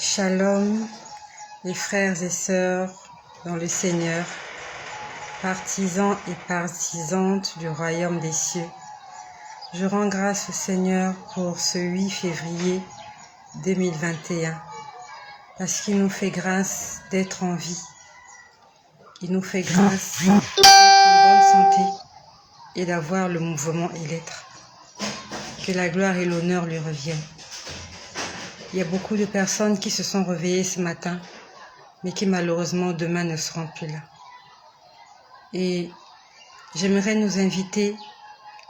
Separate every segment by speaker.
Speaker 1: Shalom, les frères et sœurs dans le Seigneur, partisans et partisanes du royaume des cieux. Je rends grâce au Seigneur pour ce 8 février 2021, parce qu'il nous fait grâce d'être en vie. Il nous fait grâce d'être en bonne santé et d'avoir le mouvement et l'être. Que la gloire et l'honneur lui reviennent. Il y a beaucoup de personnes qui se sont réveillées ce matin, mais qui malheureusement demain ne seront plus là. Et j'aimerais nous inviter,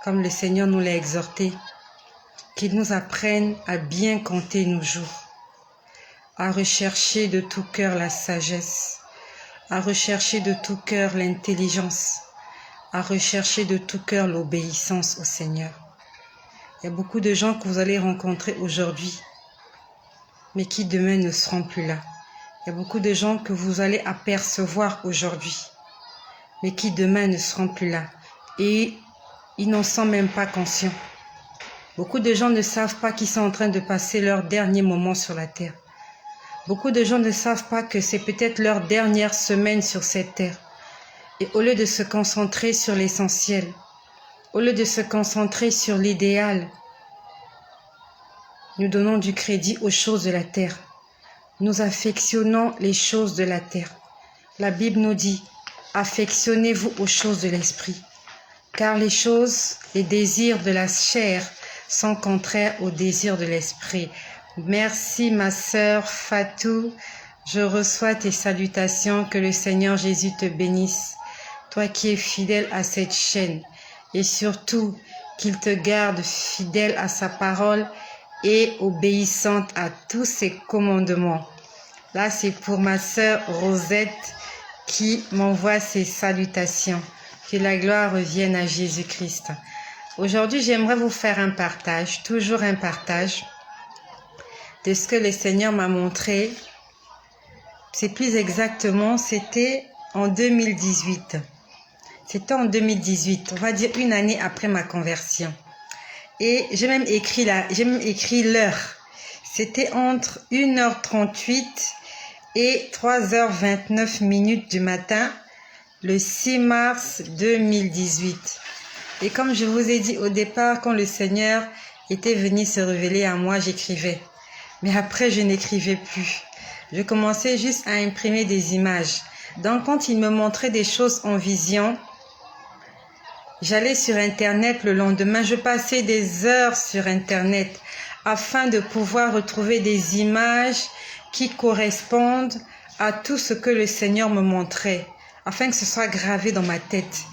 Speaker 1: comme le Seigneur nous l'a exhorté, qu'il nous apprenne à bien compter nos jours, à rechercher de tout cœur la sagesse, à rechercher de tout cœur l'intelligence, à rechercher de tout cœur l'obéissance au Seigneur. Il y a beaucoup de gens que vous allez rencontrer aujourd'hui, mais qui demain ne seront plus là. Il y a beaucoup de gens que vous allez apercevoir aujourd'hui, mais qui demain ne seront plus là. Et ils n'en sont même pas conscients. Beaucoup de gens ne savent pas qu'ils sont en train de passer leur dernier moment sur la terre. Beaucoup de gens ne savent pas que c'est peut-être leur dernière semaine sur cette terre. Et au lieu de se concentrer sur l'essentiel, au lieu de se concentrer sur l'idéal, nous donnons du crédit aux choses de la terre. Nous affectionnons les choses de la terre. La Bible nous dit, affectionnez-vous aux choses de l'esprit. Car les choses, les désirs de la chair sont contraires aux désirs de l'esprit. Merci ma sœur Fatou. Je reçois tes salutations. Que le Seigneur Jésus te bénisse. Toi qui es fidèle à cette chaîne. Et surtout, qu'il te garde fidèle à sa parole et obéissante à tous ses commandements. Là, c'est pour ma sœur Rosette qui m'envoie ses salutations. Que la gloire revienne à Jésus-Christ. Aujourd'hui, j'aimerais vous faire un partage, toujours un partage, de ce que le Seigneur m'a montré. C'est plus exactement, c'était en 2018. C'était en 2018, on va dire une année après ma conversion. Et j'ai même écrit l'heure. C'était entre 1h38 et 3h29 du matin, le 6 mars 2018. Et comme je vous ai dit au départ, quand le Seigneur était venu se révéler à moi, j'écrivais. Mais après, je n'écrivais plus. Je commençais juste à imprimer des images. Donc, quand il me montrait des choses en vision, j'allais sur Internet le lendemain, je passais des heures sur Internet afin de pouvoir retrouver des images qui correspondent à tout ce que le Seigneur me montrait, afin que ce soit gravé dans ma tête.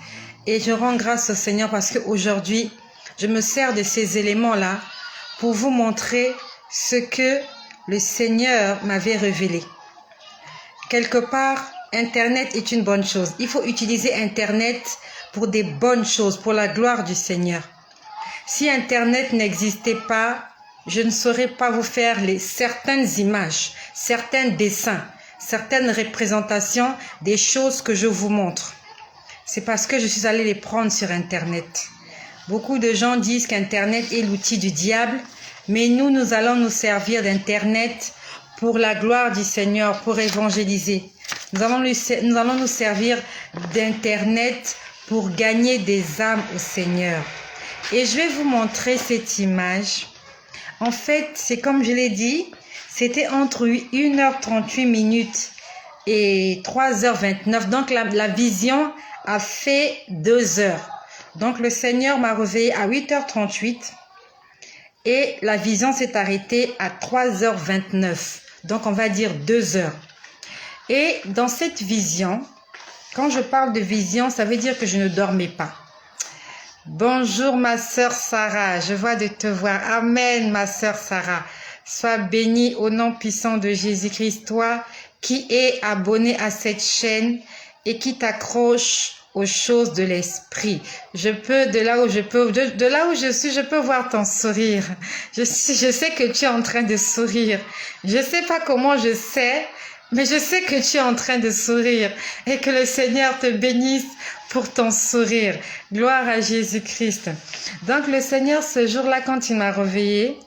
Speaker 1: Et je rends grâce au Seigneur parce qu'aujourd'hui, je me sers de ces éléments-là pour vous montrer ce que le Seigneur m'avait révélé. Quelque part, Internet est une bonne chose. Il faut utiliser Internet pour des bonnes choses, pour la gloire du Seigneur. Si Internet n'existait pas, je ne saurais pas vous faire certaines images, certains dessins, certaines représentations des choses que je vous montre. C'est parce que je suis allée les prendre sur Internet. Beaucoup de gens disent qu'Internet est l'outil du diable, mais nous allons nous servir d'Internet pour la gloire du Seigneur, pour évangéliser. Nous allons nous servir d'Internet pour gagner des âmes au Seigneur. Et je vais vous montrer cette image. En fait, c'est comme je l'ai dit, c'était entre 1h38 et 3h29. Donc la vision a fait 2 heures. Donc le Seigneur m'a réveillé à 8h38 et la vision s'est arrêtée à 3h29. Donc on va dire 2 heures. Et dans cette vision, quand je parle de vision, ça veut dire que je ne dormais pas. Bonjour ma sœur Sarah, je vois de te voir. Amen ma sœur Sarah. Sois bénie au nom puissant de Jésus-Christ, toi qui es abonné à cette chaîne et qui t'accroche aux choses de l'esprit. De là où je suis, je peux voir ton sourire. Je sais que tu es en train de sourire. Je sais pas comment je sais, mais je sais que tu es en train de sourire et que le Seigneur te bénisse pour ton sourire. Gloire à Jésus-Christ. Donc le Seigneur, ce jour-là, quand il m'a réveillée,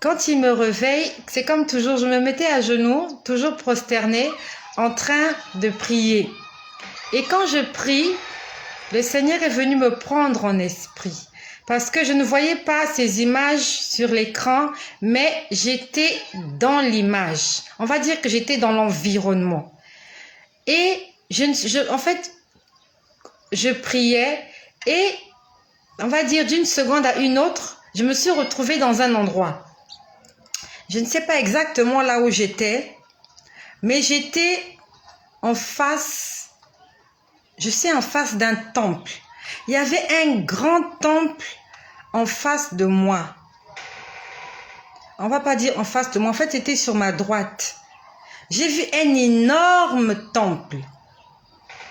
Speaker 1: quand il me réveille, c'est comme toujours, je me mettais à genoux, toujours prosternée, en train de prier. Et quand je prie, le Seigneur est venu me prendre en esprit. Parce que je ne voyais pas ces images sur l'écran, mais j'étais dans l'image. On va dire que j'étais dans l'environnement. Et en fait, je priais et, on va dire d'une seconde à une autre, je me suis retrouvée dans un endroit. Je ne sais pas exactement là où j'étais, mais j'étais en face, en face d'un temple. Il y avait un grand temple en face de moi. On va pas dire en face de moi, en fait, c'était sur ma droite. J'ai vu un énorme temple.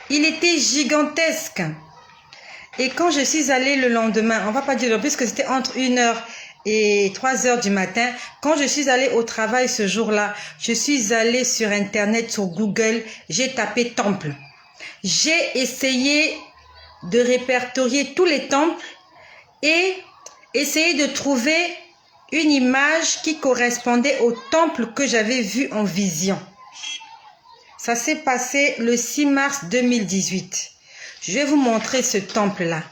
Speaker 1: Il était gigantesque. Et quand je suis allée le lendemain, on va pas dire plus que c'était entre 1h et 3h du matin, quand je suis allée au travail ce jour-là, je suis allée sur Internet, sur Google, j'ai tapé temple. J'ai essayé de répertorier tous les temples et essayer de trouver une image qui correspondait au temple que j'avais vu en vision. Ça s'est passé le 6 mars 2018. Je vais vous montrer ce temple-là.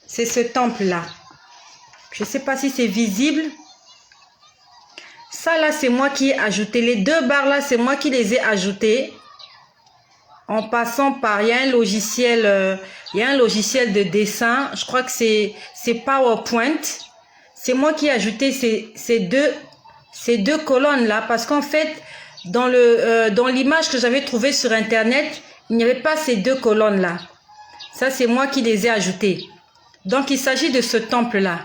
Speaker 1: C'est ce temple-là. Je ne sais pas si c'est visible. Ça là, c'est moi qui ai ajouté. Les 2 barres là, c'est moi qui les ai ajoutées. En passant par, il y a un logiciel de dessin. Je crois que c'est PowerPoint. C'est moi qui ai ajouté ces deux colonnes là, parce qu'en fait, dans l'image que j'avais trouvée sur Internet, il n'y avait pas ces 2 colonnes là. Ça, c'est moi qui les ai ajoutées. Donc, il s'agit de ce temple là.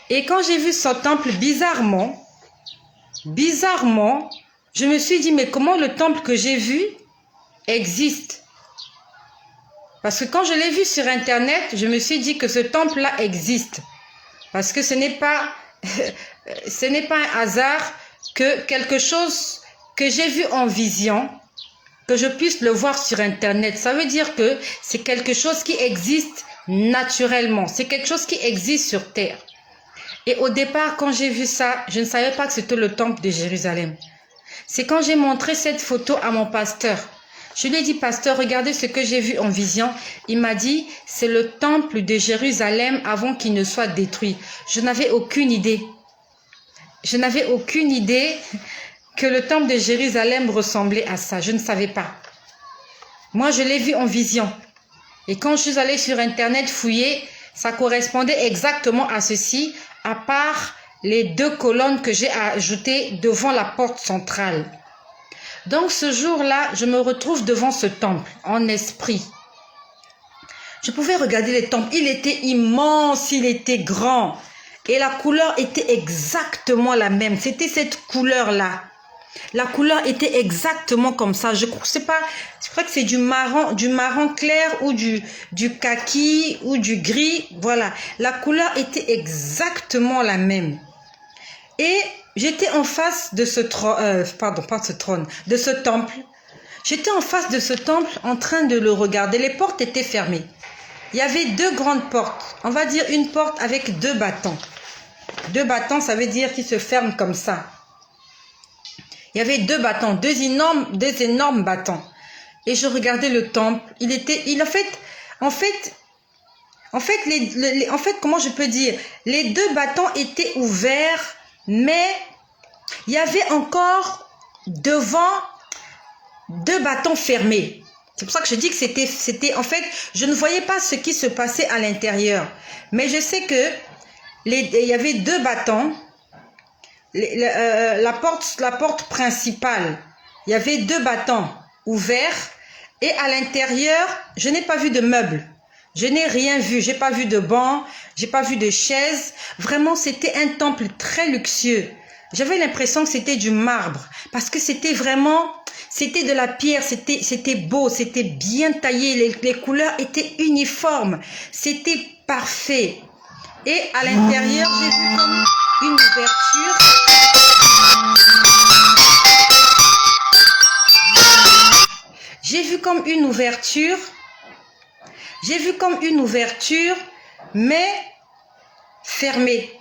Speaker 1: Et quand j'ai vu ce temple, bizarrement, je me suis dit, mais comment le temple que j'ai vu existe? Parce que quand je l'ai vu sur Internet, je me suis dit que ce temple-là existe. Parce que ce n'est pas un hasard que quelque chose que j'ai vu en vision, que je puisse le voir sur Internet. Ça veut dire que c'est quelque chose qui existe naturellement. C'est quelque chose qui existe sur Terre. Et au départ, quand j'ai vu ça, je ne savais pas que c'était le temple de Jérusalem. C'est quand j'ai montré cette photo à mon pasteur. Je lui ai dit, pasteur, regardez ce que j'ai vu en vision. Il m'a dit, c'est le temple de Jérusalem avant qu'il ne soit détruit. Je n'avais aucune idée. Je n'avais aucune idée que le temple de Jérusalem ressemblait à ça. Je ne savais pas. Moi, je l'ai vu en vision. Et quand je suis allée sur Internet fouiller, ça correspondait exactement à ceci, à part les 2 colonnes que j'ai ajoutées devant la porte centrale. Donc ce jour-là, je me retrouve devant ce temple, en esprit. Je pouvais regarder les temples. Il était immense, il était grand. Et la couleur était exactement la même. C'était cette couleur-là. La couleur était exactement comme ça. Je crois que c'est du marron clair ou du kaki ou du gris. Voilà. La couleur était exactement la même. Et j'étais en face de ce de ce temple. J'étais en face de ce temple en train de le regarder. Les portes étaient fermées. Il y avait 2 grandes portes. On va dire une porte avec 2 battants. 2 battants, ça veut dire qu'ils se ferment comme ça. Il y avait 2 battants, 2 énormes battants. Et je regardais le temple. Comment je peux dire? Les 2 battants étaient ouverts, mais il y avait encore devant 2 battants fermés. C'est pour ça que je dis que c'était en fait, je ne voyais pas ce qui se passait à l'intérieur. Mais je sais que il y avait 2 battants. La porte principale, il y avait 2 battants ouverts et à l'intérieur, je n'ai pas vu de meubles. Je n'ai rien vu. J'ai pas vu de banc, j'ai pas vu de chaise. Vraiment, c'était un temple très luxueux. J'avais l'impression que c'était du marbre parce que c'était de la pierre, c'était beau, c'était bien taillé, les couleurs étaient uniformes, c'était parfait. Et à l'intérieur, j'ai vu comme une ouverture. J'ai vu comme une ouverture, mais fermée.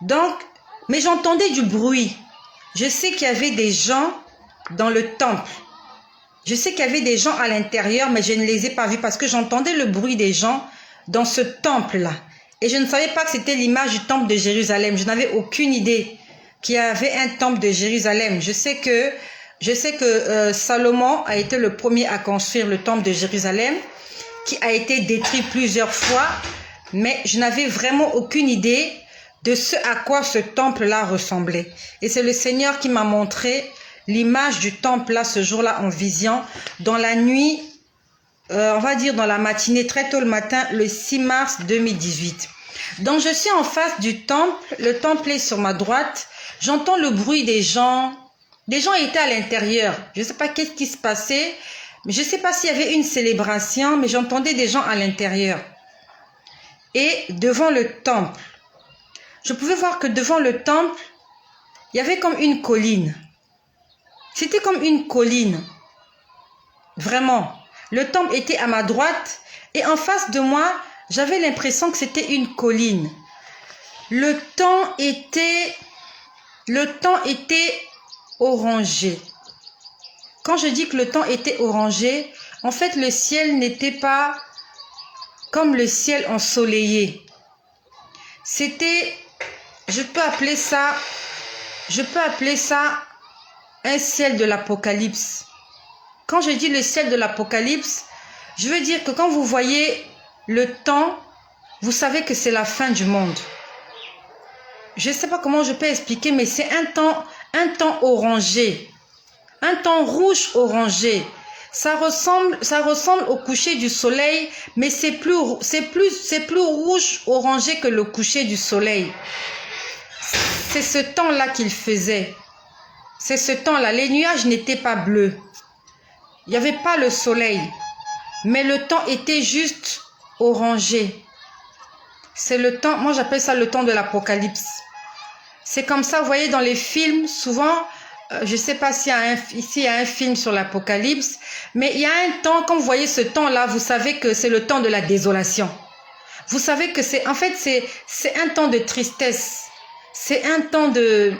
Speaker 1: Donc, mais j'entendais du bruit. Je sais qu'il y avait des gens dans le temple. Je sais qu'il y avait des gens à l'intérieur, mais je ne les ai pas vus parce que j'entendais le bruit des gens dans ce temple-là. Et je ne savais pas que c'était l'image du temple de Jérusalem. Je n'avais aucune idée qu'il y avait un temple de Jérusalem. Je sais que Salomon a été le premier à construire le temple de Jérusalem, qui a été détruit plusieurs fois, mais je n'avais vraiment aucune idée de ce à quoi ce temple-là ressemblait. Et c'est le Seigneur qui m'a montré l'image du temple-là ce jour-là en vision, dans la nuit, on va dire dans la matinée, très tôt le matin, le 6 mars 2018. Donc je suis en face du temple, le temple est sur ma droite, j'entends le bruit des gens étaient à l'intérieur, je ne sais pas qu'est-ce qui se passait, mais je ne sais pas s'il y avait une célébration, mais j'entendais des gens à l'intérieur. Et devant le temple, je pouvais voir que devant le temple, il y avait comme une colline. C'était comme une colline. Vraiment. Le temple était à ma droite et en face de moi, j'avais l'impression que c'était une colline. Le temps était orangé. Quand je dis que le temps était orangé, en fait, le ciel n'était pas comme le ciel ensoleillé. C'était, je peux appeler ça un ciel de l'Apocalypse. Quand je dis le ciel de l'Apocalypse, je veux dire que quand vous voyez le temps, vous savez que c'est la fin du monde. Je ne sais pas comment je peux expliquer, mais c'est un temps orangé, un temps rouge orangé. Ça ressemble au coucher du soleil, mais c'est plus rouge orangé que le coucher du soleil. C'est ce temps-là qu'il faisait. C'est ce temps-là. Les nuages n'étaient pas bleus. Il n'y avait pas le soleil. Mais le temps était juste orangé. C'est le temps, moi j'appelle ça le temps de l'Apocalypse. C'est comme ça, vous voyez dans les films, souvent, je ne sais pas s'il y a un film sur l'Apocalypse, mais il y a un temps, quand vous voyez ce temps-là, vous savez que c'est le temps de la désolation. Vous savez que c'est un temps de tristesse. C'est un temps de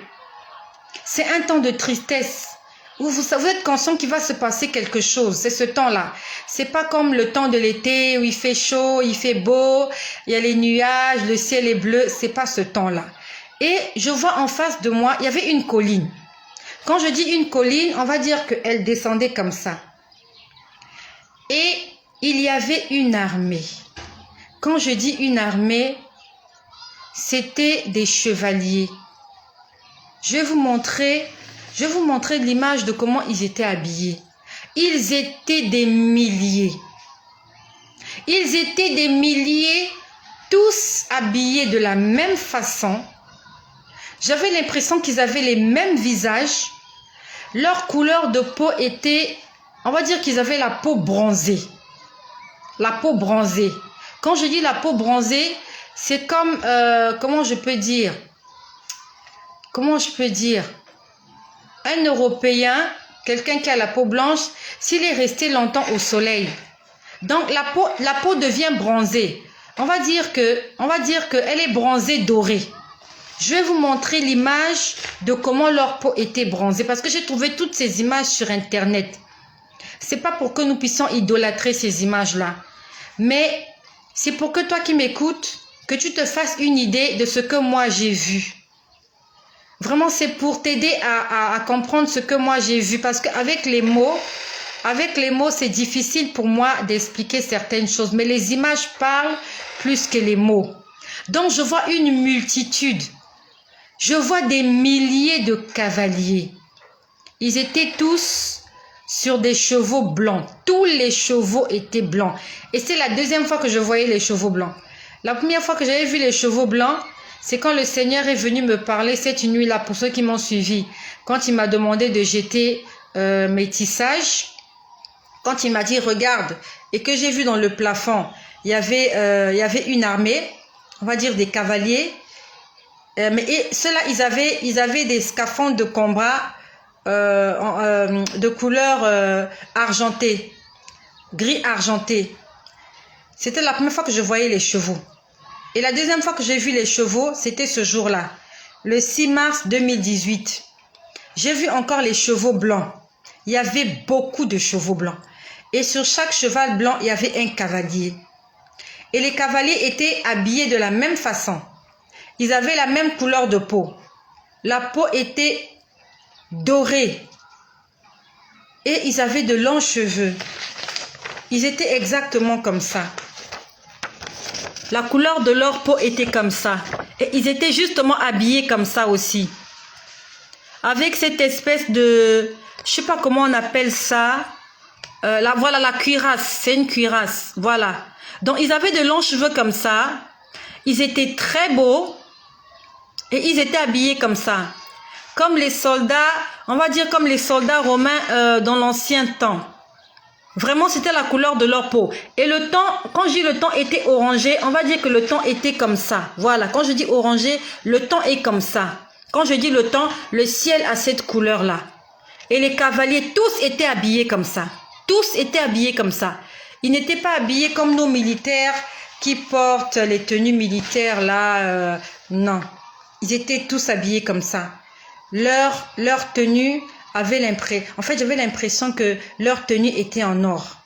Speaker 1: tristesse où vous êtes conscient qu'il va se passer quelque chose. C'est ce temps-là. C'est pas comme le temps de l'été où il fait chaud, il fait beau, il y a les nuages, le ciel est bleu. C'est pas ce temps-là. Et je vois en face de moi, il y avait une colline. Quand je dis une colline, on va dire qu'elle descendait comme ça. Et il y avait une armée. Quand je dis une armée, c'était des chevaliers. Je vais vous montrer l'image de comment ils étaient habillés. Ils étaient des milliers. Ils étaient des milliers, tous habillés de la même façon. J'avais l'impression qu'ils avaient les mêmes visages. Leur couleur de peau était, on va dire qu'ils avaient la peau bronzée. La peau bronzée. Quand je dis la peau bronzée, c'est comme, comment je peux dire, un Européen, quelqu'un qui a la peau blanche, s'il est resté longtemps au soleil. Donc la peau devient bronzée. On va dire qu'elle est bronzée dorée. Je vais vous montrer l'image de comment leur peau était bronzée parce que j'ai trouvé toutes ces images sur Internet. C'est pas pour que nous puissions idolâtrer ces images-là, mais c'est pour que toi qui m'écoutes, que tu te fasses une idée de ce que moi j'ai vu. Vraiment, c'est pour t'aider à comprendre ce que moi j'ai vu parce qu'avec les mots, c'est difficile pour moi d'expliquer certaines choses, mais les images parlent plus que les mots. Donc, je vois une multitude. Je vois des milliers de cavaliers. Ils étaient tous sur des chevaux blancs. Tous les chevaux étaient blancs. Et c'est la deuxième fois que je voyais les chevaux blancs. La première fois que j'avais vu les chevaux blancs, c'est quand le Seigneur est venu me parler cette nuit-là, pour ceux qui m'ont suivi. Quand il m'a demandé de jeter mes tissages, quand il m'a dit « Regarde », et que j'ai vu dans le plafond, il y avait une armée, on va dire des cavaliers, mais ceux-là, ils avaient des scaphandres de combat de couleur argentée, gris argenté. C'était la première fois que je voyais les chevaux. Et la deuxième fois que j'ai vu les chevaux, c'était ce jour-là. le 6 mars 2018, j'ai vu encore les chevaux blancs. Il y avait beaucoup de chevaux blancs. Et sur chaque cheval blanc, il y avait un cavalier. Et les cavaliers étaient habillés de la même façon. Ils avaient la même couleur de peau. La peau était dorée. Et ils avaient de longs cheveux. Ils étaient exactement comme ça. La couleur de leur peau était comme ça. Et ils étaient justement habillés comme ça aussi. Avec cette espèce de... Je sais pas comment on appelle ça. Voilà la cuirasse. C'est une cuirasse. Voilà. Donc ils avaient de longs cheveux comme ça. Ils étaient très beaux. Et ils étaient habillés comme ça. Comme les soldats, on va dire comme les soldats romains dans l'ancien temps. Vraiment, c'était la couleur de leur peau. Et le temps, quand je dis le temps était orangé, on va dire que le temps était comme ça. Voilà, quand je dis orangé, le temps est comme ça. Quand je dis le temps, le ciel a cette couleur-là. Et les cavaliers, tous étaient habillés comme ça. Tous étaient habillés comme ça. Ils n'étaient pas habillés comme nos militaires qui portent les tenues militaires là. Non, ils étaient tous habillés comme ça. Leur tenue avait l'impression... En fait, j'avais l'impression que leur tenue était en or.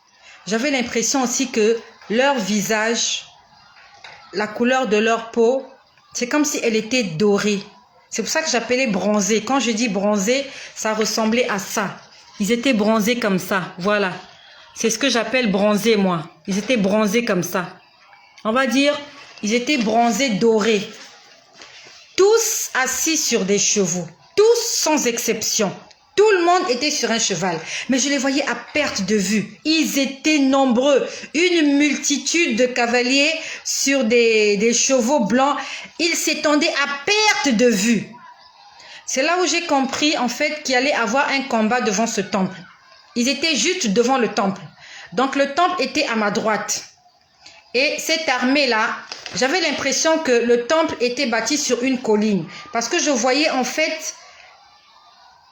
Speaker 1: J'avais l'impression aussi que leur visage, la couleur de leur peau, c'est comme si elle était dorée. C'est pour ça que j'appelais bronzé. Quand je dis bronzé, ça ressemblait à ça. Ils étaient bronzés comme ça. Voilà. C'est ce que j'appelle bronzé, moi. Ils étaient bronzés comme ça. On va dire, ils étaient bronzés dorés. Tous assis sur des chevaux. Tous sans exception. Tout le monde était sur un cheval. Mais je les voyais à perte de vue. Ils étaient nombreux. Une multitude de cavaliers sur des chevaux blancs. Ils s'étendaient à perte de vue. C'est là où j'ai compris en fait qu'il allait avoir un combat devant ce temple. Ils étaient juste devant le temple. Donc le temple était à ma droite. Et cette armée-là, j'avais l'impression que le temple était bâti sur une colline. Parce que je voyais en fait,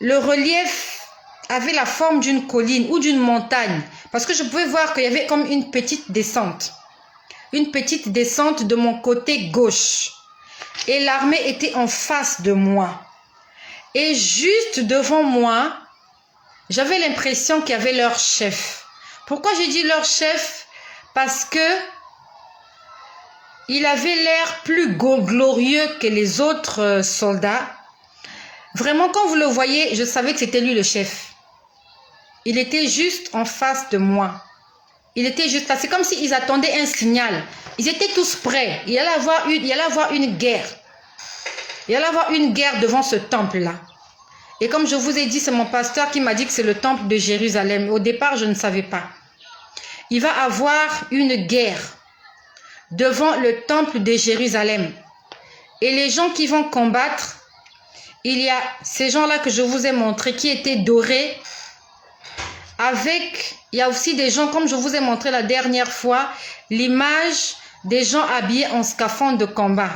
Speaker 1: le relief avait la forme d'une colline ou d'une montagne. Parce que je pouvais voir qu'il y avait comme une petite descente. Une petite descente de mon côté gauche. Et l'armée était en face de moi. Et juste devant moi, j'avais l'impression qu'il y avait leur chef. Pourquoi j'ai dit leur chef? Parce que il avait l'air plus glorieux que les autres soldats. Vraiment, quand vous le voyez, je savais que c'était lui le chef. Il était juste en face de moi. Il était juste là. C'est comme s'ils attendaient un signal. Ils étaient tous prêts. Il allait avoir une guerre. Il allait avoir une guerre devant ce temple-là. Et comme je vous ai dit, c'est mon pasteur qui m'a dit que c'est le temple de Jérusalem. Au départ, je ne savais pas. Il va avoir une guerre devant le temple de Jérusalem. Et les gens qui vont combattre, il y a ces gens-là que je vous ai montrés qui étaient dorés. Il y a aussi des gens, comme je vous ai montré la dernière fois, l'image des gens habillés en scaphandre de combat.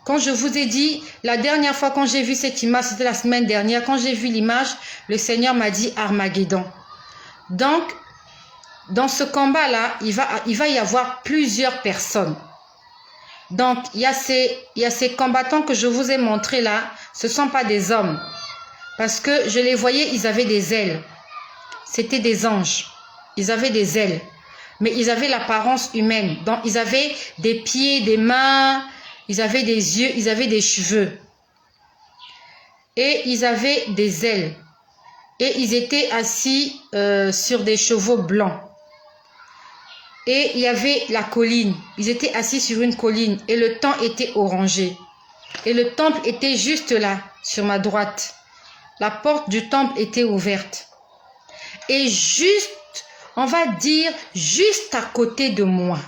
Speaker 1: Quand je vous ai dit, la dernière fois quand j'ai vu cette image, c'était la semaine dernière, quand j'ai vu l'image, le Seigneur m'a dit Armageddon. Donc, dans ce combat-là, il va y avoir plusieurs personnes. Donc, il y a ces combattants que je vous ai montrés là, ce ne sont pas des hommes. Parce que je les voyais, ils avaient des ailes. C'était des anges. Ils avaient des ailes. Mais ils avaient l'apparence humaine. Donc, ils avaient des pieds, des mains, ils avaient des yeux, ils avaient des cheveux. Et ils avaient des ailes. Et ils étaient assis sur des chevaux blancs. Et il y avait la colline. Ils étaient assis sur une colline. Et le temps était orangé. Et le temple était juste là, sur ma droite. La porte du temple était ouverte. Et juste, on va dire, juste à côté de moi.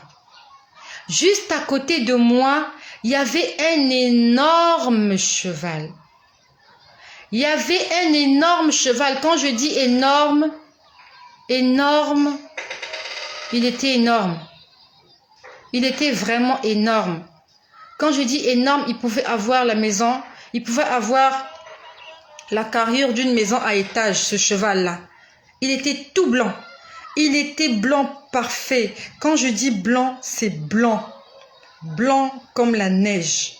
Speaker 1: Juste à côté de moi, il y avait un énorme cheval. Il y avait un énorme cheval. Quand je dis énorme, énorme, il était énorme. Il était vraiment énorme. Quand je dis énorme, il pouvait avoir la maison, il pouvait avoir la carrure d'une maison à étage, ce cheval-là. Il était tout blanc. Il était blanc parfait. Quand je dis blanc, c'est blanc. Blanc comme la neige.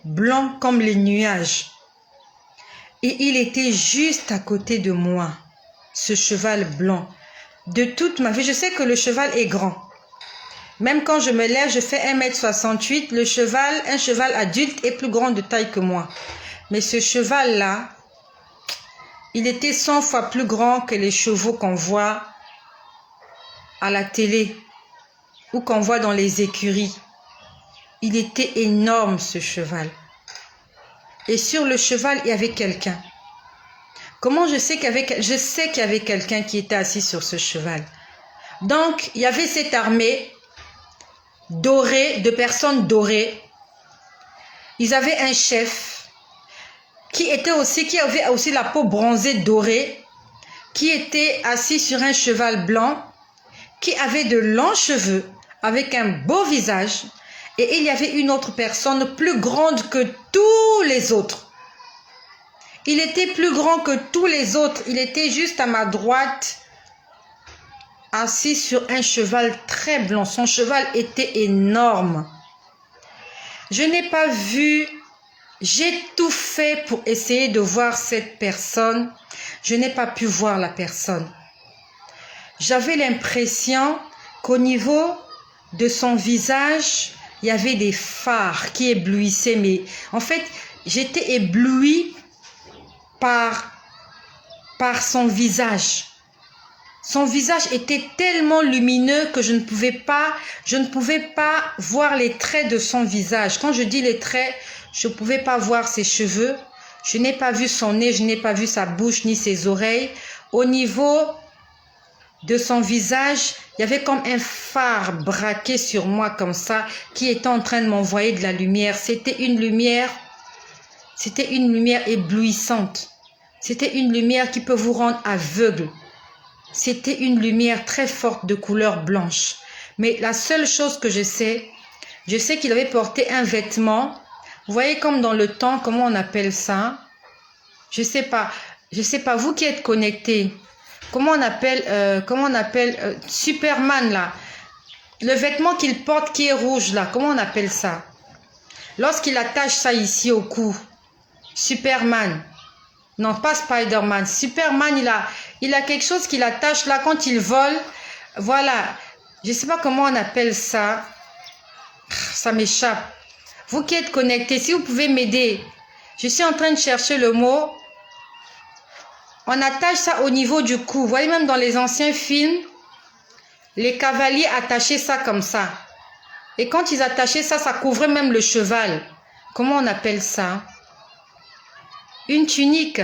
Speaker 1: Blanc comme les nuages. Et il était juste à côté de moi, ce cheval blanc. De toute ma vie, je sais que le cheval est grand. Même quand je me lève, je fais 1,68 m. Un cheval adulte est plus grand de taille que moi. Mais ce cheval-là, il était 100 fois plus grand que les chevaux qu'on voit à la télé ou qu'on voit dans les écuries. Il était énorme, ce cheval. Et sur le cheval, il y avait quelqu'un. Comment je sais qu'il y avait... Je sais qu'il y avait quelqu'un qui était assis sur ce cheval. Donc, il y avait cette armée dorée, de personnes dorées. Ils avaient un chef qui avait aussi la peau bronzée dorée, qui était assis sur un cheval blanc, qui avait de longs cheveux, avec un beau visage. Et il y avait une autre personne plus grande que tous les autres. Il était plus grand que tous les autres. Il était juste à ma droite, assis sur un cheval très blanc. Son cheval était énorme. Je n'ai pas vu, j'ai tout fait pour essayer de voir cette personne. Je n'ai pas pu voir la personne. J'avais l'impression qu'au niveau de son visage, il y avait des phares qui éblouissaient. Mais en fait, j'étais éblouie par son visage. Son visage était tellement lumineux que je ne pouvais pas voir les traits de son visage. Quand je dis les traits, je ne pouvais pas voir ses cheveux. Je n'ai pas vu son nez, je n'ai pas vu sa bouche ni ses oreilles. Au niveau de son visage, il y avait comme un phare braqué sur moi comme ça, qui était en train de m'envoyer de la lumière. C'était une lumière éblouissante. C'était une lumière qui peut vous rendre aveugle. C'était une lumière très forte de couleur blanche. Mais la seule chose que je sais qu'il avait porté un vêtement. Vous voyez comme dans le temps, comment on appelle ça? Je sais pas, vous qui êtes connectés. Comment on appelle Superman là? Le vêtement qu'il porte qui est rouge là, comment on appelle ça? Lorsqu'il attache ça ici au cou. Superman. Non, pas Spider-Man. Superman, il a quelque chose qu'il attache là quand il vole. Voilà. Je ne sais pas comment on appelle ça. Ça m'échappe. Vous qui êtes connectés, si vous pouvez m'aider. Je suis en train de chercher le mot. On attache ça au niveau du cou. Vous voyez, même dans les anciens films, les cavaliers attachaient ça comme ça. Et quand ils attachaient ça, ça couvrait même le cheval. Comment on appelle ça? Une tunique.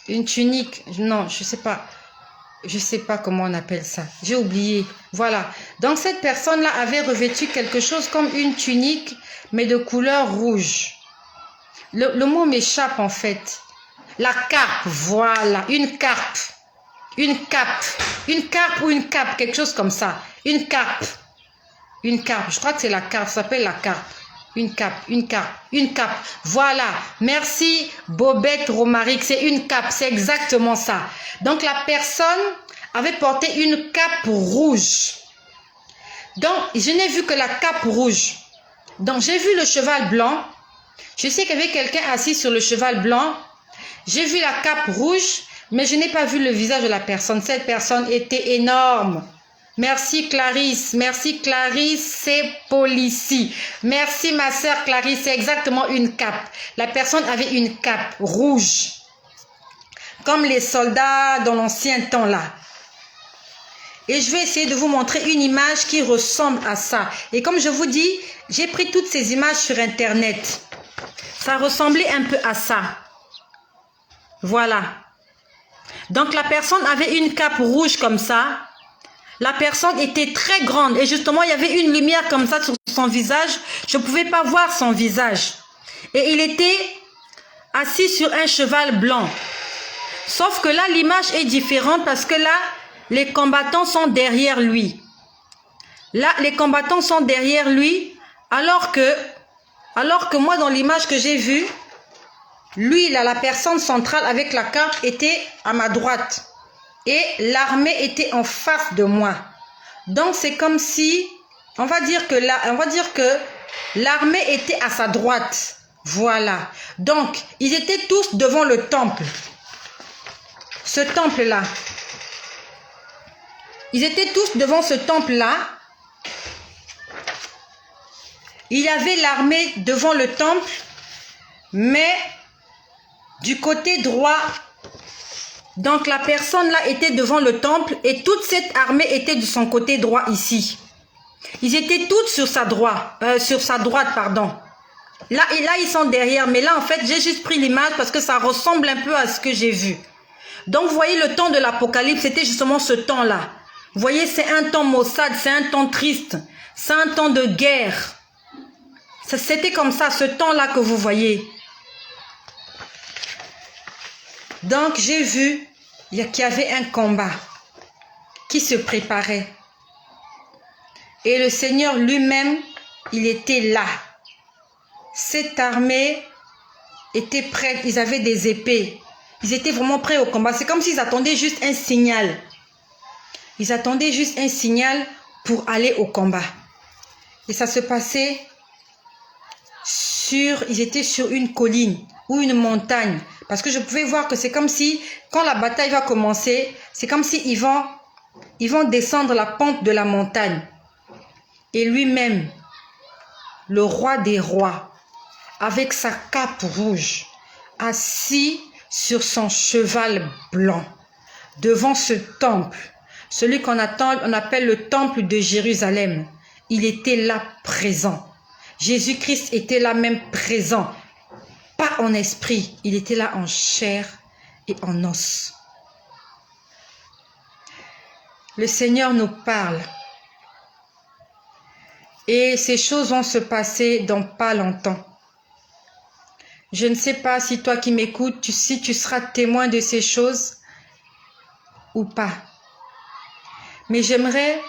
Speaker 1: Une tunique. Non, je sais pas. Je sais pas comment on appelle ça. J'ai oublié. Voilà. Donc cette personne-là avait revêtu quelque chose comme une tunique, mais de couleur rouge. Le mot m'échappe en fait. La carpe, voilà. Une carpe. Une cape. Une carpe ou une cape, quelque chose comme ça. Une carpe. Une carpe. Je crois que c'est la carpe. Ça s'appelle la carpe. Une cape, une cape, une cape. Voilà. Merci Bobette Romaric. C'est une cape. C'est exactement ça. Donc la personne avait porté une cape rouge. Donc je n'ai vu que la cape rouge. Donc j'ai vu le cheval blanc. Je sais qu'il y avait quelqu'un assis sur le cheval blanc. J'ai vu la cape rouge, mais je n'ai pas vu le visage de la personne. Cette personne était énorme. Merci Clarisse, c'est Policy. Merci ma sœur Clarisse, c'est exactement une cape. La personne avait une cape rouge, comme les soldats dans l'ancien temps là. Et je vais essayer de vous montrer une image qui ressemble à ça. Et comme je vous dis, j'ai pris toutes ces images sur internet. Ça ressemblait un peu à ça. Voilà. Donc la personne avait une cape rouge comme ça. La personne était très grande et justement, il y avait une lumière comme ça sur son visage. Je ne pouvais pas voir son visage. Et il était assis sur un cheval blanc. Sauf que là, l'image est différente parce que là, les combattants sont derrière lui. Là, les combattants sont derrière lui alors que moi, dans l'image que j'ai vue, lui, là, la personne centrale avec la carte était à ma droite. Et l'armée était en face de moi. Donc, c'est comme si, on va dire que l'armée était à sa droite. Voilà. Donc, ils étaient tous devant le temple. Ce temple-là. Ils étaient tous devant ce temple-là. Il y avait l'armée devant le temple, mais du côté droit, donc la personne là était devant le temple et toute cette armée était de son côté droit ici. Ils étaient tous sur sa droite, pardon. Là, et là, ils sont derrière, mais là, en fait, j'ai juste pris l'image parce que ça ressemble un peu à ce que j'ai vu. Donc, vous voyez, le temps de l'Apocalypse, c'était justement ce temps-là. Vous voyez, c'est un temps maussade, c'est un temps triste, c'est un temps de guerre. C'était comme ça, ce temps-là que vous voyez. Donc, j'ai vu qu'il y avait un combat qui se préparait. Et le Seigneur lui-même, il était là. Cette armée était prête, ils avaient des épées. Ils étaient vraiment prêts au combat. C'est comme s'ils attendaient juste un signal. Ils attendaient juste un signal pour aller au combat. Et ça se passait ils étaient sur une colline ou une montagne. Parce que je pouvais voir que c'est comme si, quand la bataille va commencer, c'est comme si ils vont descendre la pente de la montagne. Et lui-même, le roi des rois, avec sa cape rouge, assis sur son cheval blanc, devant ce temple, celui qu'on appelle le temple de Jérusalem. Il était là présent. Jésus-Christ était là même présent. Pas en esprit, il était là en chair et en os. Le Seigneur nous parle. Et ces choses vont se passer dans pas longtemps. Je ne sais pas si toi qui m'écoutes, si tu seras témoin de ces choses ou pas. Mais j'aimerais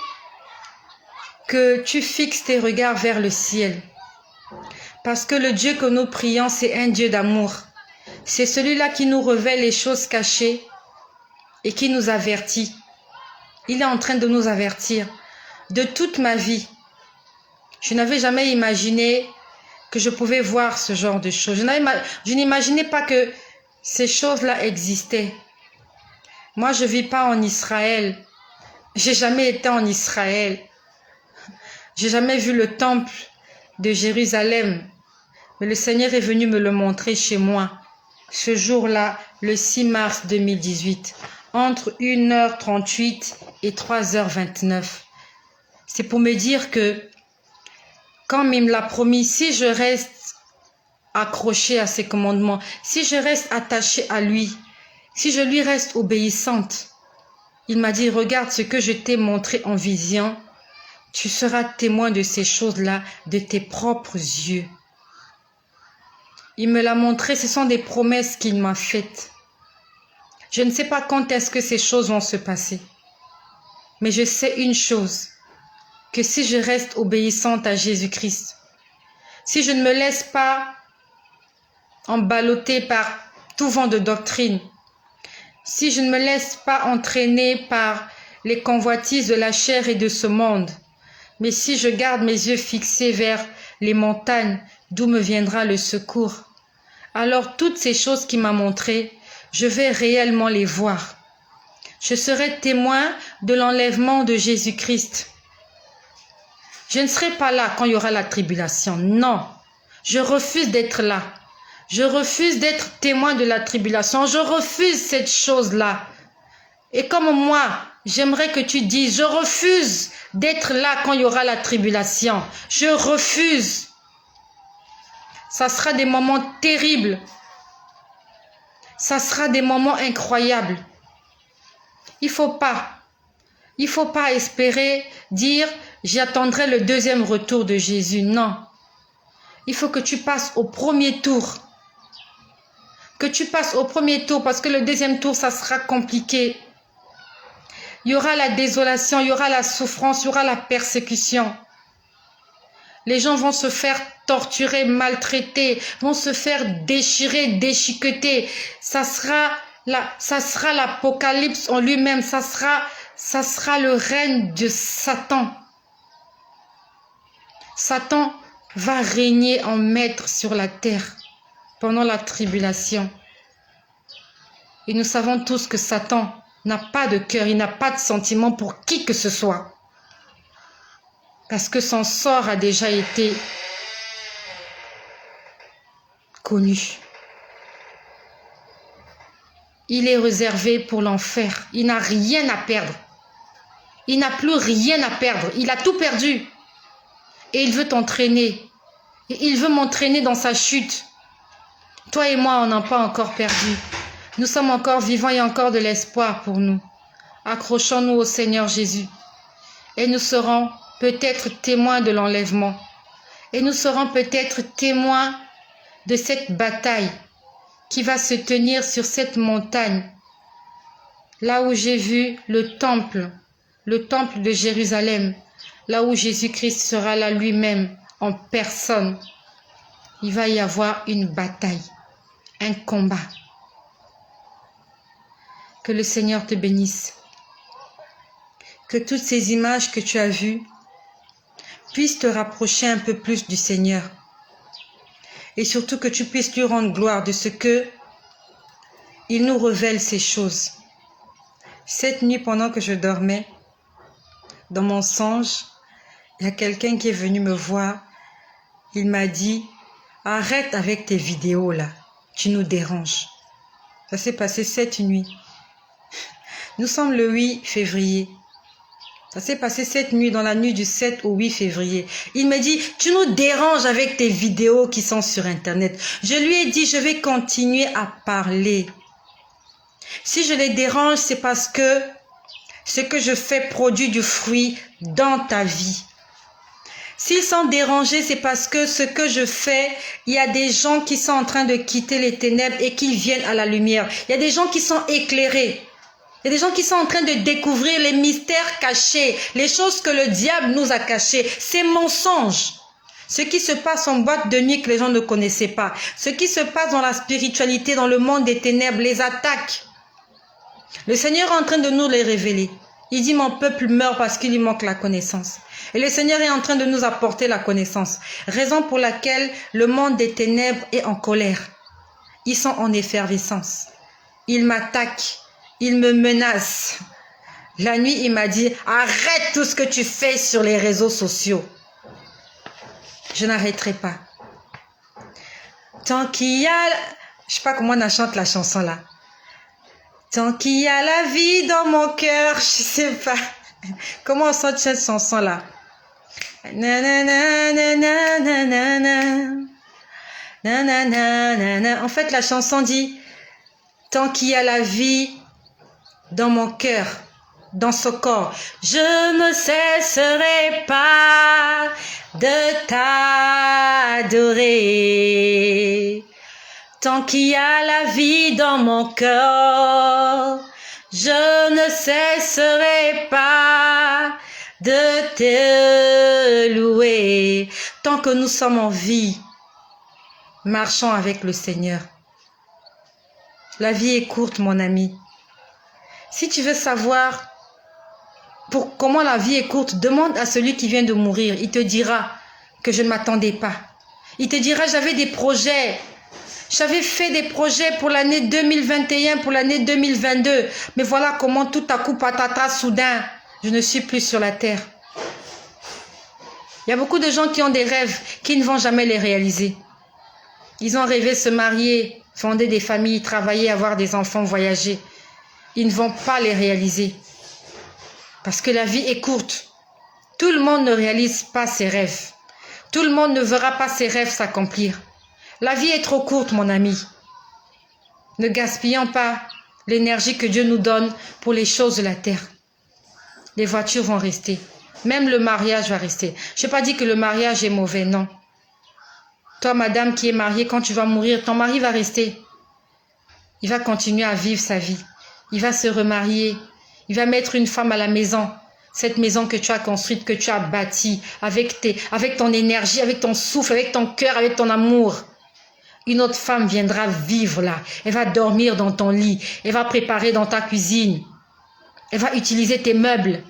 Speaker 1: que tu fixes tes regards vers le ciel. Parce que le Dieu que nous prions, c'est un Dieu d'amour. C'est celui-là qui nous révèle les choses cachées et qui nous avertit. Il est en train de nous avertir. De toute ma vie, je n'avais jamais imaginé que je pouvais voir ce genre de choses. Je n'imaginais pas que ces choses-là existaient. Moi, je ne vis pas en Israël. J'ai jamais été en Israël. J'ai jamais vu le temple de Jérusalem. Mais le Seigneur est venu me le montrer chez moi. Ce jour-là, le 6 mars 2018, entre 1h38 et 3h29. C'est pour me dire que, comme il me l'a promis, si je reste accrochée à ses commandements, si je reste attachée à lui, si je lui reste obéissante, il m'a dit, regarde ce que je t'ai montré en vision, tu seras témoin de ces choses-là de tes propres yeux. Il me l'a montré, ce sont des promesses qu'il m'a faites. Je ne sais pas quand est-ce que ces choses vont se passer. Mais je sais une chose, que si je reste obéissante à Jésus-Christ, si je ne me laisse pas emballoter par tout vent de doctrine, si je ne me laisse pas entraîner par les convoitises de la chair et de ce monde, mais si je garde mes yeux fixés vers les montagnes d'où me viendra le secours, alors toutes ces choses qu'il m'a montrées, je vais réellement les voir. Je serai témoin de l'enlèvement de Jésus-Christ. Je ne serai pas là quand il y aura la tribulation. Non, je refuse d'être là. Je refuse d'être témoin de la tribulation. Je refuse cette chose-là. Et comme moi, j'aimerais que tu dises, je refuse d'être là quand il y aura la tribulation. Je refuse. Ça sera des moments terribles. Ça sera des moments incroyables. Il faut pas espérer dire, j'attendrai le deuxième retour de Jésus. Non. Il faut que tu passes au premier tour. Que tu passes au premier tour parce que le deuxième tour, ça sera compliqué. Il y aura la désolation, il y aura la souffrance, il y aura la persécution. Les gens vont se faire torturer, maltraiter, vont se faire déchirer, déchiqueter. Ça sera l'Apocalypse en lui-même. Ça sera le règne de Satan. Satan va régner en maître sur la terre. pendant la tribulation. Et nous savons tous que Satan n'a pas de cœur, il n'a pas de sentiment pour qui que ce soit. Parce que son sort a déjà été connu. Il est réservé pour l'enfer. Il n'a rien à perdre. Il n'a plus rien à perdre. Il a tout perdu. Et il veut t'entraîner. Et il veut m'entraîner dans sa chute. Toi et moi, on n'a pas encore perdu. Nous sommes encore vivants et encore de l'espoir pour nous. Accrochons-nous au Seigneur Jésus. Et nous serons peut-être témoins de l'enlèvement. Et nous serons peut-être témoins de cette bataille qui va se tenir sur cette montagne. Là où j'ai vu le temple de Jérusalem, là où Jésus-Christ sera là lui-même en personne. Il va y avoir une bataille, un combat. Que le Seigneur te bénisse. Que toutes ces images que tu as vues puissent te rapprocher un peu plus du Seigneur. Et surtout que tu puisses lui rendre gloire de ce que il nous révèle ces choses. Cette nuit, pendant que je dormais, dans mon songe, il y a quelqu'un qui est venu me voir. Il m'a dit, arrête avec tes vidéos là, tu nous déranges. Ça s'est passé cette nuit. Nous sommes le 8 février. Ça s'est passé cette nuit, dans la nuit du 7 au 8 février. Il me dit, tu nous déranges avec tes vidéos qui sont sur Internet. Je lui ai dit, je vais continuer à parler. Si je les dérange, c'est parce que ce que je fais produit du fruit dans ta vie. S'ils sont dérangés, c'est parce que ce que je fais, il y a des gens qui sont en train de quitter les ténèbres et qui viennent à la lumière. Il y a des gens qui sont éclairés. Il y a des gens qui sont en train de découvrir les mystères cachés, les choses que le diable nous a cachées, ces mensonges. Ce qui se passe en boîte de nuit que les gens ne connaissaient pas. Ce qui se passe dans la spiritualité, dans le monde des ténèbres, les attaques. Le Seigneur est en train de nous les révéler. Il dit, mon peuple meurt parce qu'il lui manque la connaissance. Et le Seigneur est en train de nous apporter la connaissance. Raison pour laquelle le monde des ténèbres est en colère. Ils sont en effervescence. Ils m'attaquent. Ils me menacent. La nuit, il m'a dit, arrête tout ce que tu fais sur les réseaux sociaux. Je n'arrêterai pas. Tant qu'il y a... Je ne sais pas comment on chante la chanson là. Tant qu'il y a la vie dans mon cœur, je ne sais pas. Comment on chante cette chanson là? En fait, la chanson dit, tant qu'il y a la vie dans mon cœur, dans ce corps, je ne cesserai pas de t'adorer. Tant qu'il y a la vie dans mon cœur, je ne cesserai pas de te louer. Tant que nous sommes en vie, marchons avec le Seigneur. La vie est courte, mon ami. Si tu veux savoir comment la vie est courte, demande à celui qui vient de mourir. Il te dira que je ne m'attendais pas. Il te dira, j'avais des projets. J'avais fait des projets pour l'année 2021, pour l'année 2022. Mais voilà comment tout à coup, patata, soudain, je ne suis plus sur la terre. Il y a beaucoup de gens qui ont des rêves, qui ne vont jamais les réaliser. Ils ont rêvé se marier, fonder des familles, travailler, avoir des enfants, voyager. Ils ne vont pas les réaliser. Parce que la vie est courte. Tout le monde ne réalise pas ses rêves. Tout le monde ne verra pas ses rêves s'accomplir. La vie est trop courte, mon ami. Ne gaspillons pas l'énergie que Dieu nous donne pour les choses de la terre. Les voitures vont rester. Même le mariage va rester. Je n'ai pas dit que le mariage est mauvais, non. Toi, madame qui est mariée, quand tu vas mourir, ton mari va rester. Il va continuer à vivre sa vie. Il va se remarier. Il va mettre une femme à la maison. Cette maison que tu as construite, que tu as bâtie, avec ton énergie, avec ton souffle, avec ton cœur, avec ton amour. Une autre femme viendra vivre là. Elle va dormir dans ton lit. Elle va préparer dans ta cuisine. Elle va utiliser tes meubles.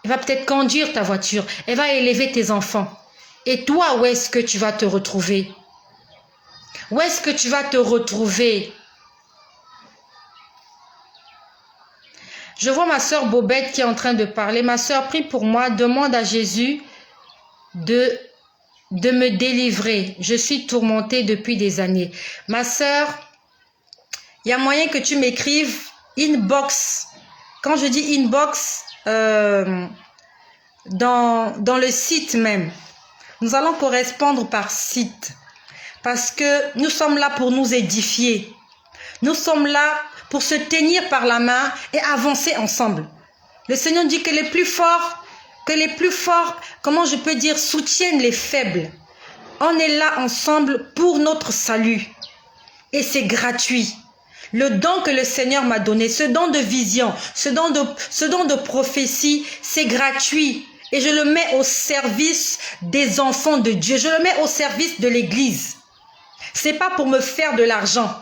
Speaker 1: Elle va peut-être conduire ta voiture. Elle va élever tes enfants. Et toi, où est-ce que tu vas te retrouver? Où est-ce que tu vas te retrouver? Je vois ma soeur Bobette qui est en train de parler. Ma soeur, prie pour moi, demande à Jésus de me délivrer. Je suis tourmentée depuis des années. Ma soeur, il y a moyen que tu m'écrives inbox. Quand je dis inbox, dans le site même. Nous allons correspondre par site. Parce que nous sommes là pour nous édifier. Nous sommes là pour se tenir par la main et avancer ensemble. Le Seigneur dit que les plus forts, comment je peux dire, soutiennent les faibles. On est là ensemble pour notre salut. Et c'est gratuit. Le don que le Seigneur m'a donné, ce don de vision, ce don de prophétie, c'est gratuit. Et je le mets au service des enfants de Dieu. Je le mets au service de l'Église. C'est pas pour me faire de l'argent.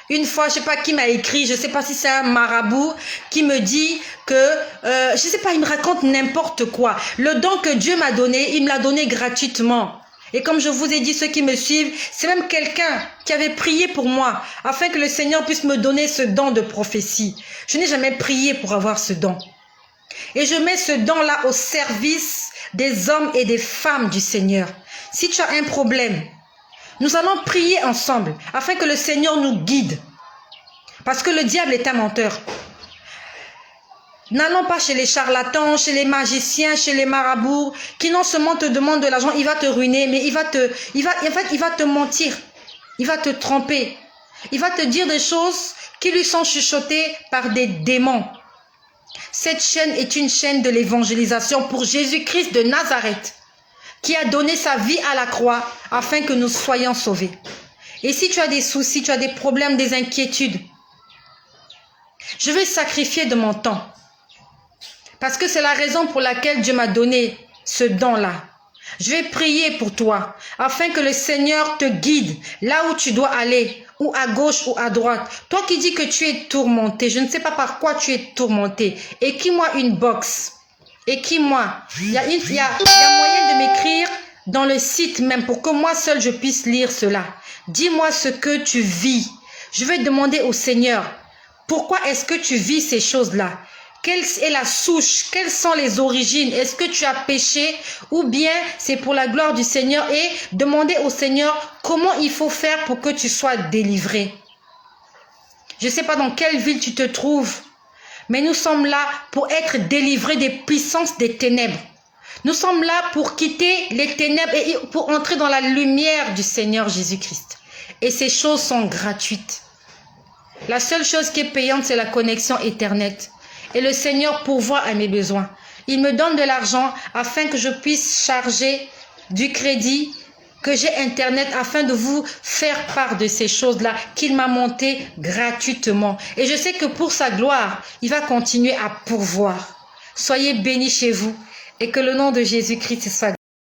Speaker 1: Une fois, je sais pas qui m'a écrit, je sais pas si c'est un marabout qui me dit que, je sais pas, il me raconte n'importe quoi. Le don que Dieu m'a donné, il me l'a donné gratuitement. Et comme je vous ai dit, ceux qui me suivent, c'est même quelqu'un qui avait prié pour moi, afin que le Seigneur puisse me donner ce don de prophétie. Je n'ai jamais prié pour avoir ce don. Et je mets ce don-là au service des hommes et des femmes du Seigneur. Si tu as un problème, nous allons prier ensemble afin que le Seigneur nous guide. Parce que le diable est un menteur. N'allons pas chez les charlatans, chez les magiciens, chez les marabouts, qui non seulement te demandent de l'argent, il va te ruiner, mais il va te mentir. Il va te tromper. Il va te dire des choses qui lui sont chuchotées par des démons. Cette chaîne est une chaîne de l'évangélisation pour Jésus-Christ de Nazareth, qui a donné sa vie à la croix afin que nous soyons sauvés. Et si tu as des soucis, tu as des problèmes, des inquiétudes, je vais sacrifier de mon temps. Parce que c'est la raison pour laquelle Dieu m'a donné ce don-là. Je vais prier pour toi afin que le Seigneur te guide là où tu dois aller, ou à gauche ou à droite. Toi qui dis que tu es tourmenté, je ne sais pas par quoi tu es tourmenté. Écris-moi une box. Écris-moi. Il y a moyen de m'écrire dans le site même pour que moi seul je puisse lire cela. Dis-moi ce que tu vis. Je vais demander au Seigneur, pourquoi est-ce que tu vis ces choses-là? Quelle est la souche? Quelles sont les origines? Est-ce que tu as péché ou bien c'est pour la gloire du Seigneur? Et demander au Seigneur comment il faut faire pour que tu sois délivré. Je ne sais pas dans quelle ville tu te trouves, mais nous sommes là pour être délivrés des puissances des ténèbres. Nous sommes là pour quitter les ténèbres et pour entrer dans la lumière du Seigneur Jésus-Christ. Et ces choses sont gratuites. La seule chose qui est payante, c'est la connexion Internet. Et le Seigneur pourvoit à mes besoins. Il me donne de l'argent afin que je puisse charger du crédit, que j'ai Internet, afin de vous faire part de ces choses-là qu'il m'a montées gratuitement. Et je sais que pour sa gloire, il va continuer à pourvoir. Soyez bénis chez vous et que le nom de Jésus-Christ soit